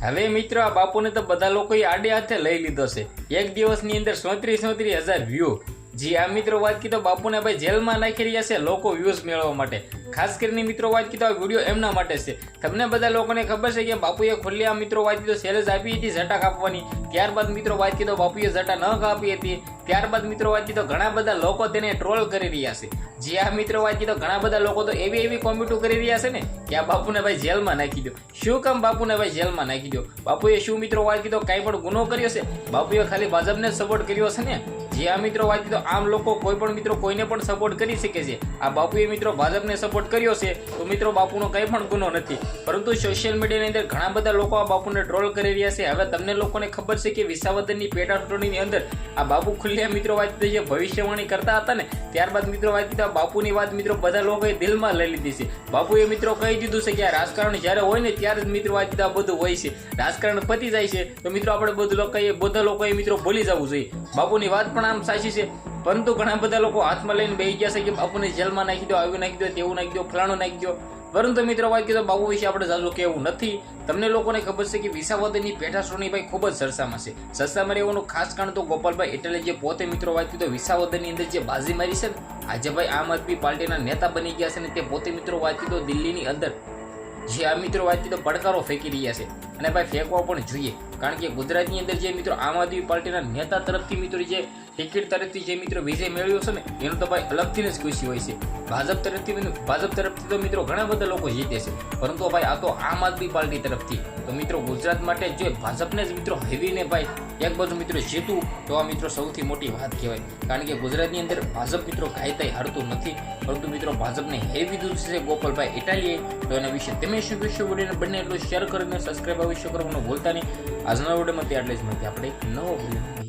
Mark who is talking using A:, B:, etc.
A: હવે મિત્રો આ બાપુને તો બધા લોકોએ આડે હાથે લઈ લીધો છે। એક દિવસની અંદર 37,000 વ્યૂ। જી આ મિત્રો વાત કીધો બાપુને ભાઈ જેલમાં નાખી રહ્યા છે લોકો વ્યૂઝ મેળવવા માટે। ખાસ કરીને મિત્રો વાત કીધો આ વિડીયો એમના માટે છે। તમને બધા લોકોને ખબર છે કે બાપુએ ખુલ્લા મિત્રો વાત કીધો સેલેજ આપી હતી જટા કાપવાની। ત્યારબાદ મિત્રો વાત કીધો બાપુએ જટા ન કાપી હતી। ત્યારબાદ મિત્રો વાત કીધો ઘણા બધા લોકો તેને ટ્રોલ કરી રહ્યા છે। જી આ મિત્રો વાત કીધો ઘણા બધા લોકો તો એવી કોમેન્ટો કરી રહ્યા છે ને કે આ બાપુને ભાઈ જેલમાં નાખી દો। શું કામ બાપુને ભાઈ જેલમાં નાખી દો? બાપુએ શું મિત્રો વાત કીધો કાંઈ પણ ગુનો કર્યો છે? બાપુએ ખાલી ભાજપને સપોર્ટ કર્યો છે ને। જે આ મિત્રો વાત કીધો આમ લોકો કોઈ પણ મિત્રો કોઈને પણ સપોર્ટ કરી શકે છે। આ બાપુએ મિત્રો ભાજપને સપોર્ટ કર્યો છે તો મિત્રો બાપુનો કંઈ પણ ગુનો નથી। પરંતુ સોશિયલ મીડિયાની અંદર ઘણા બધા લોકો આ બાપુને ટ્રોલ કરી રહ્યા છે। હવે તમને લોકોને ખબર છે કે વિસાવદરની પેટા ચૂંટણીની અંદર આ બાપુ ખુલ્લે મિત્રો વાત કીધી જે ભવિષ્યવાણી કરતા હતા ને ત્યારબાદ મિત્રો વાત કીધા બાપુની વાત મિત્રો બધા લોકોએ દિલમાં લઈ લીધી છે। બાપુએ મિત્રો કહી દીધું છે કે આ રાજકારણ જ્યારે હોય ને ત્યારે જ મિત્રો વાત કીધા બધું હોય છે। રાજકારણ પતી જાય છે તો મિત્રો આપણે બધા લોકોએ મિત્રો ભૂલી જવું જોઈએ। બાપુની વાત પણ આમ સાચી છે પરંતુ ઘણા બધા લોકો હાથમાં લઈને બેસી ગયા છે કે બાપુને જેલમાં નાખી દો, આવું નાખી દો, તેવું નાખી દો, ફલાણું નાખી દો। પરંતુ મિત્રો વાત કીધો બાપુ વિશે આપણે જાજુ કેવું નથી। તમને લોકોને ખબર છે કે વિસાવદરની પેટા ચૂંટણી ભાઈ ખૂબ જ ચર્ચામાં છે। ચર્ચામાં રહેવાનું ખાસ કારણ તો ગોપાલભાઈ એટલે જે પોતે મિત્રો વાત કીધો વિસાવદરની અંદર જે બાજી મારી છે ને આજે ભાઈ આમ આદમી પાર્ટીના નેતા બની ગયા છે ને તે પોતે મિત્રો વાત કીધો દિલ્હીની અંદર જે આ મિત્રો વાત કીધો પડકારો ફેંકી રહ્યા છે અને ભાઈ ફેંકવા પણ જોઈએ। કારણ કે ગુજરાતની અંદર જે મિત્રો આમ આદમી પાર્ટીના નેતા તરફથી મિત્રો જે ટિકિટ તરફથી જે મિત્રો વિજય મેળવ્યો છે ને એનો તો ભાઈ અલગથી જ ખુશી હોય છે। ભાજપ તરફથી તો મિત્રો ઘણા બધા લોકો જીતે છે પરંતુ ભાઈ આ તો આમ આદમી પાર્ટી તરફથી તો મિત્રો ગુજરાત માટે જો ભાજપને જ મિત્રો હેવીને ભાઈ એક બાજુ મિત્રો જીતવું તો આ મિત્રો સૌથી મોટી વાત કહેવાય। કારણ કે ગુજરાતની અંદર ભાજપ મિત્રો કાંઈ હારતું નથી પરંતુ મિત્રો ભાજપને હેવી દીધું છે ગોપાલભાઈ ઇટાલીએ। તો એના વિશે તમે શું કહેશો? વિડીયોને બંને એટલું શેર કરીને સબસ્ક્રાઈબ અવશ્ય કરવાનું ભૂલતા નહીં। આજના વિડીયોમાં આટલે જ મળીએ આપણે એક નવો વિડીયો।